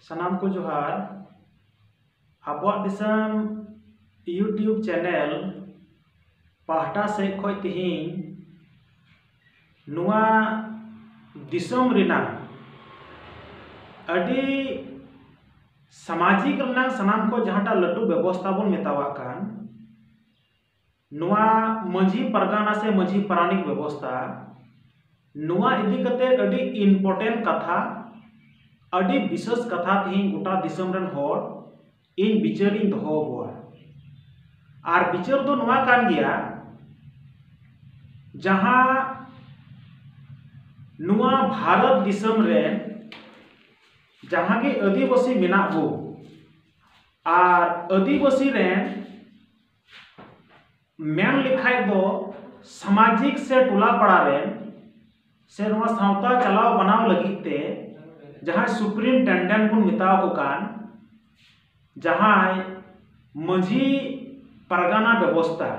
सानाम को जोहार आबोआग दिसम YouTube channel पाहटा से खोज तिहिन नुआ दिसम रिना अडी सामाजिक रना सानाम को जहाटा लड्डू व्यवस्था बन मेतावा कान नुआ मझी परगाना से मझी पारानिक व्यवस्था नुआ इदी कते अडी इम्पोर्टेंट कथा अडी विशेष कथा तिहिन गोटा दिसम रन होर इन बिचारिन दोहो बोआ आर बिचार दो नुआ कान गया जहां नुआ भारत दिसम रेन जहां के आदिवासी मेना बो आर आदिवासी रेन मेन लिखाई दो सामाजिक से टोला पड़ा रेन से नुआ सावता चलाव बनाव लगित ते जहां सुप्रिंटेंडेंट को मिताव को कान जहां मझी परगाना व्यवस्था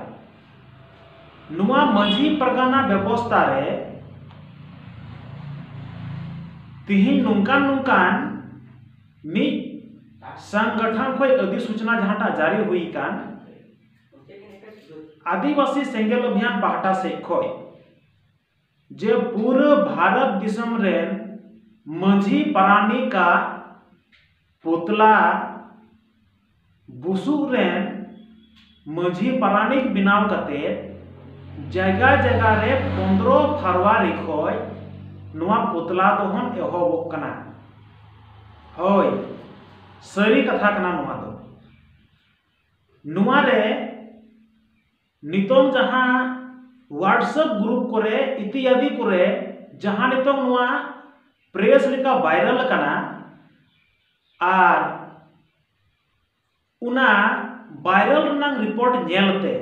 नुआ मझी परगाना व्यवस्था रे तिहिन नुकान नुकान मी संगठन खोई अधिसूचना जहां जारी हुई कान आदिवासी सेंगेल अभियान पाहटा से खोई जे पूरे भारत दिसम रेन मझी पारानी का पुतला बुसु रेन मझी पारानिक बिनाव कते जगह जगह रे 15 फरवरी खोय नुआ पुतला दोहन एहोबोग कना होय सरी कथा कना नुआ दो नुआ रे नितों जहां व्हाट्सएप ग्रुप करे इत्यादि करे जहां नितों नुआ प्रेस लिका वायरल कना are Una viral running report नेलते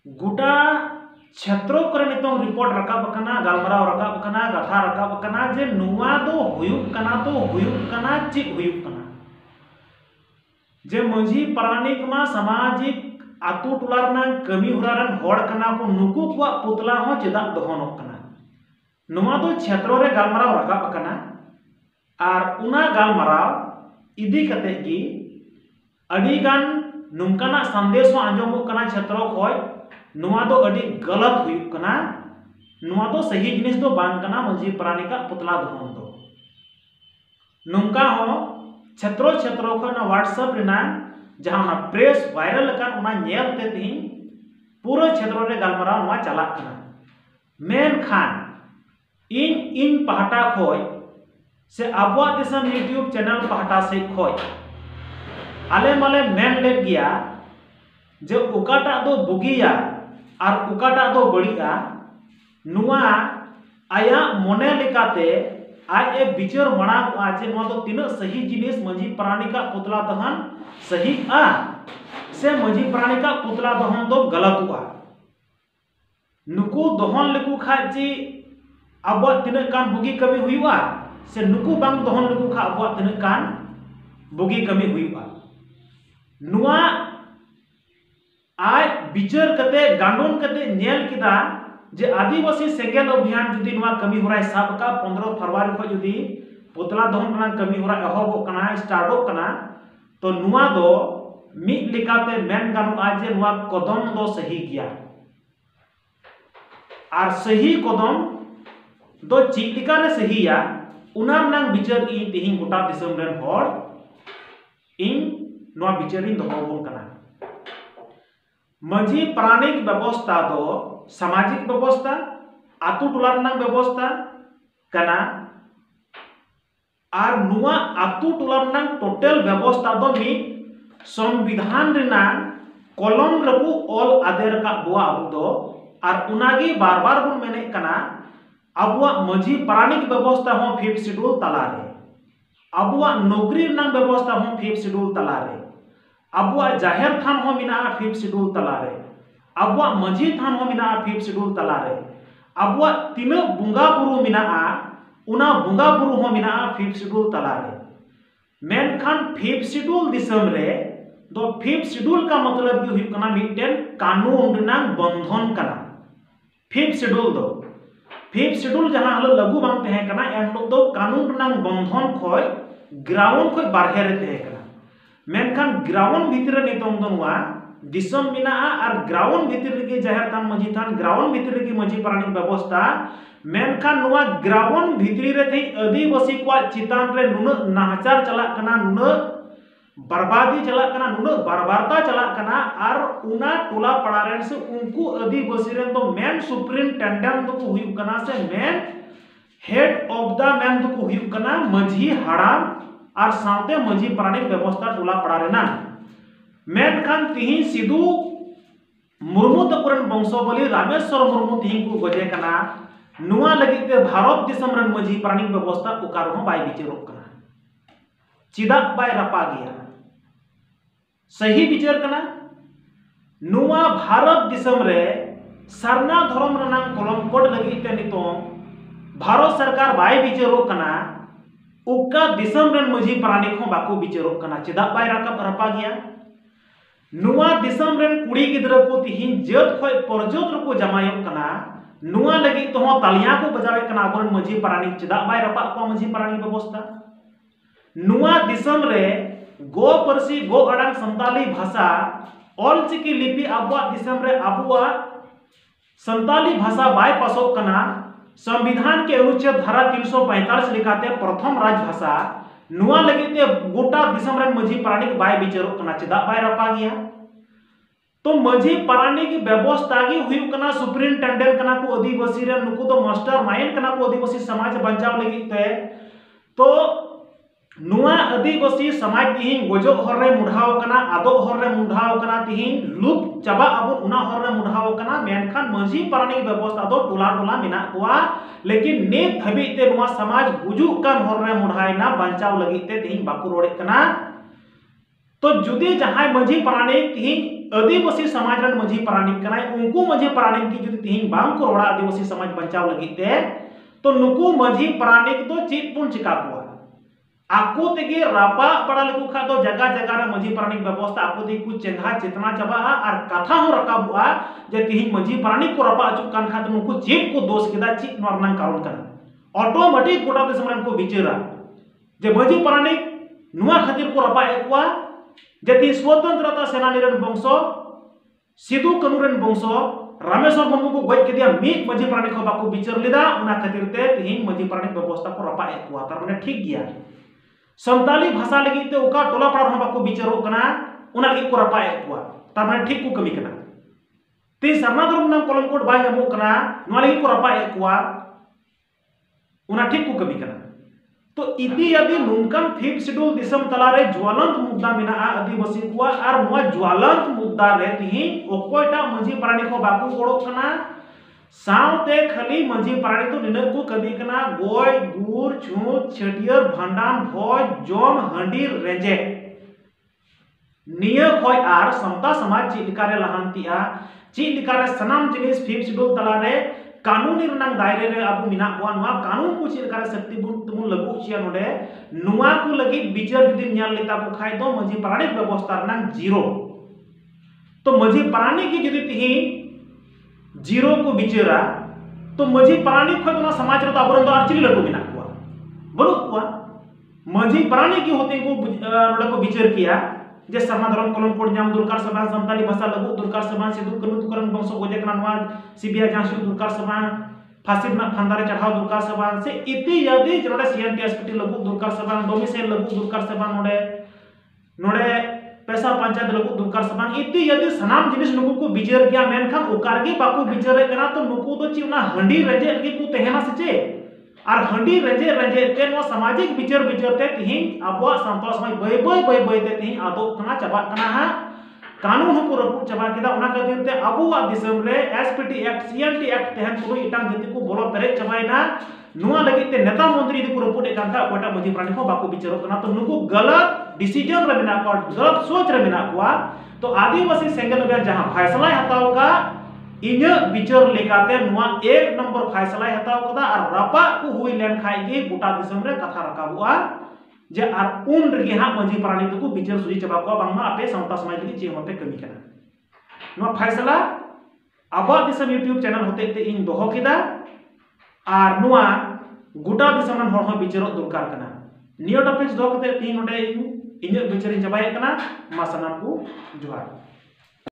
गोटा क्षेत्रों करे नितों रिपोर्ट रकाब कना गालमराव रकाब कना कथा रकाब कना जे नुआ दो हुयुक कना तो हुयुक कना चिक हुयुक कना जे मझी पारानिक मा सामाजिक आतु टोला रनंग कमी हुरारन होड़ कना को नुकु को पुतला हो चेदा दोहनोक कना नुआ दो क्षेत्रों रे गालमराव रकाब कना आर उना गालमराव इदी कते की अडी गान नुकाना संदेश आंजमोग कना क्षेत्रों खोय नुआ दो अडी गलत हुयुक कना नुआ दो सही जिनिस दो बांग कना मझी पारानिका पुतला दोहन दो नुका हो क्षेत्रों क्षेत्रों को ना व्हाट्सएप रिना जहां ना प्रेस वायरल कान उना नेल ते तिहिन पूरा क्षेत्रों रे गालमराव नुआ चला कना मेन खान इन पाहटा खोय से आबुआ दिसम यूट्यूब चैनल पाहटा से खोय आले माले मेन ले गया जे उकाटा दो बुगिया और उकाटा दो बड़िया नुआ आया मोने लेकाते आज ए बिचार मना आज नुआ दो तीन सही जिनिस मझी प्राणिका पुतला दहन सही आ से मझी प्राणिका पुतला दहन दो गलत हुआ नुकु दहन लेकु खाजी अब तीन कान बुगी कमी हुआ से नुकु बांग दहन लेकु खा अब तीन कान बुगी कमी हुआ नुआ आज बिचार कते गांडोन कते नेल किदा जे आदिवासी सेंगेल अभियान जुदी नुआ कमी होराय साब का 15 फरवरी को जुदी पुतला दहन कना कमी होरा एहोबो कना स्टार्टो कना तो नुआ दो मिद लिकाते मेन गानो आज जे नुआ कदम दो सही गया आर सही कदम दो चिलिका रे सहीया उना नंग बिचार इ तिहिन गोटा दिसम रेन होर इन नुआ बिचारिन दोहबोन कना मझी प्राणिक व्यवस्था दो सामाजिक व्यवस्था आतु टोला रनंग व्यवस्था कना आर नुआ आतु टोला रनंग टोटल व्यवस्था दो मी संविधान रनंग कलम रकु ऑल आदेर का बुआ अबु दो आर उनागी बार बार बुन मेने कना अबुआ मझी प्राणिक व्यवस्था हो 5th शेड्यूल तलारे अबुआ नौकरी रनंग व्यवस्था हो 5th शेड्यूल तलारे अबुआ जाहिर थान हो मिना 5th शेड्यूल तलारे अबुआ मझी थान हो मिना 5th शेड्यूल तलारे अबुआ तीन बुंगा बुरु मिना उना बुंगा बुरु हो मिना 5th शेड्यूल तलारे मेनखान 5th शेड्यूल दिसम रे दो 5th शेड्यूल का मतलब की हुई कना मिटेन कानून रनंग बंधन कना 5th शेड्यूल दो 5th शेड्यूल जहां हलो लागू बांग तहे कना एन दो कानून रनंग बंधन खोय ग्राउंड को बारहे रे तहे कना मेनखान ग्राउंड भीतर नितोंग दो नुआ दिसम मिना और ग्राउंड भीतर लगी जाहिर थान मजी थान ग्राउंड भीतर लगी मजी पारानिक व्यवस्था मेनखान नुआ ग्राउंड भीतरी रे थी आदिवासी को चितान रे नुन नाहचार चला कना नुन बर्बादी चला कना नुन बर्बारता चला कना और उना टोला पड़ा रेन से उनको आदिवासी रेन तो मेन सुप्रिंटेंडेंट तो को हुई कना से main head of the man तो को हुई कना मजी हाड़ाम और साथे मजी पारानिक व्यवस्था टोला पड़ा रेना मेनखान तिही सिदु मुर्मू तकुरन वंशोबली रामेश्वर मुर्मू तिही को गजे कना नुआ लगिते भारत दिसम रन मजी पारानिक व्यवस्था उकार हो बाय विचारोग कना चिदा बाय रपा गया सही विचार कना नुआ भारत दिसम रे सरना धर्म रना कलम कोड लगिते नितो भारत सरकार बाय विचारोग कना उका दिसम रन मजी पारानिक हो बाको विचारोग कना चिदा बाय रपा गया नुआ दिसम रेन कुड़ी गिद्रा को तिहिन जत खोय परजोत रको जमायक कना नुआ लगी तो तालियां को बजावे कना अबरन मजी पारानिक चिदा बाय रपा को मजी पारानिक व्यवस्था नुआ दिसम रे गो परसी गो अड़ांग संताली भाषा ऑलचिकी लिपि अबुआ दिसम रे अबुआ संताली भाषा बाय पासोक कना संविधान के अनुच्छेद धारा 345 लिखाते प्रथम राजभाषा नुआ लगिते गोटा दिसम रेन मजी पारानिक बाय विचारो कना चिदा बाय रपा गया तो मजी पारानिक व्यवस्था गी हुई कना सुप्रिंटेंडेंट कना को आदिवासी रे नुकु तो मास्टर माइंड कना को आदिवासी समाज बचाव लगिते तो नुआ आदिवासी समाज तिहिन गोजो हर रे मुढाव कना आदो हर रे मुढाव कना तिहिन लुप चाबा अब उना हर रे मुढाव कना मेनखान मजी पारानिक व्यवस्था दो टोला टोला मिना कोआ लेकिन ने धबिते नुआ समाज गुजु कान हर रे मुढाइना बचाव लगिते तिहिन बाकु रोड़े कना तो जुदी जहां मजी पारानिक तिहिन आदिवासी समाज रन मजी पारानिक कना उनको मजी पारानिक की जुदी तिहिन बाम को रोड़ा आदिवासी समाज बचाव लगिते तो नुकु मजी पारानिक दो चीत पुन चिका कोआ आको तेगे रापा पड़ा लगू खा तो जगह जगह रे मजी पारानिक व्यवस्था आको ते कुछ चेंगा चेतना चबा और कथा हो रकाबुआ जे तिहिन मजी पारानिक को रपा अचुक कान खा तो नुकु चीत को दोष केदा चीत नरनां कारण कना ऑटोमेटिक गोटा दिसम रेन को विचारा जे मजी पारानिक नुआ खातिर को रपा एकवा जे ति स्वतंत्रता सेनानी रेन वंश सिदु कानू रेन वंश रामेश्वर मुर्मू को गज केदिया मीट मजी पारानिक को बाको विचार लेदा उना खातिर ते तिहिन मजी पारानिक व्यवस्था को रपा एकवा तार माने ठीक गया संताली भाषा लगी ते उका टोला पड़ा बाको विचारो कना उना लगी को रपा एकवा तार माने ठीक को कमी कना ते सरना धर्म नाम कलम कोड बाय जामो कना नुआ लगी को रपा एकवा उना ठीक को कमी कना तो इति यदि नुनकन फिफ्थ शेड्यूल दिसम तलारे ज्वलंत मुद्दा मिना आदिवासी को और नुआ ज्वलंत मुद्दा रे तिहिन ओकोयटा मजी पारानिक को बाको गोड़ो कना सावते खाली मजी पारानिक तो निना को कदी कना गोय गुर छूत छटियर भांडान भोज जम हंडी रेजे निया खोय आर समता समाज चिलिकारे लहांतिया चिलिकारे सनाम जिनिस फिफ्थ शेड्यूल तलारे कानूनी रनांग दायरे रे अब मिना बुआ नुआ कानून को चिलिकारे शक्ति तुमुन लगु चिया नोडे नुआ को लगी विचार जुदी न्याल लेता को खाय तो मजी पारानिक व्यवस्था रनांग जीरो तो मजी पारानिक की जुदी तिहिन जीरो को विचारा तो मजी पारानिक खय ना समाज रे तो अबरन तो आर चिली लटू मिना कुआ बनु कुआ मजी पारानिक की होते को नोडे को विचार किया जे सरना धर्म कलम कोड नाम दुरकार सभा संताली भाषा लगु दुरकार सभा सिदु कानू तुकरन वंश गोजे कना नवा सीबीआई जांच दुरकार सभा फांसी ना फांदारे चढ़ाव दुरकार सभा से इति यदि नोडे सीएनटी एसपीटी लगु दुरकार सभा डोमिसाइल लगु दुरकार सभा नोडे पैसा पंचायत लगु दुरकार सभा इति यदि सनाम जिनिस नुकु को विचार किया मेनखान उकारगे बाकू विचार कना तो नुकु तो चिना हंडी रेजे लगी को तहेना सचे और हंडी रेजे रेजे ते नो सामाजिक विचार विचारते तिहिन अबवा संतोष समाज बय बय ते तिहिन आदो कना चबा कना हा कानून को रपु चबा केदा उना खातिर ते अबवा दिसम रे एसपीटी एक्ट सीएनटी एक्ट तहन को इटांग जति को बोलो पेरे चबाइना नुआ लगी ते नेता मंत्री को रपु दे कांता कोटा मजी प्राणी को बाको विचारो कना तो नुकु गलत डिसीजन रे बिना को गलत सोच रे बिना को तो आदिवासी सेंगल अभियान जहां फैसला हताव का इन्या विचार लेकाते नुआ एक नंबर फैसला हताव कदा और रपा को हुई लेन खाई के गोटा दिसम रे कथा रकाबुआ जे आर उन रे हा मजी प्राणी को विचार सुरी चबा को बांगमा आपे संता समाज के जे मते कमी कना नुआ फैसला आबा दिसम यूट्यूब चैनल होते ते इन दोहो केदा और नुआ गोटा दिसम हर विचारो दरकार कना नियो टॉपिक्स दो कते तीन नोडे इन इᱧᱟᱹᱜ बिचारिᱧ ᱪᱟᱵᱟᱭᱮᱫ ᱠᱟᱱᱟ ᱢᱟ ᱥᱟᱱᱟᱢ ᱠᱚ ᱡᱚᱦᱟᱨ।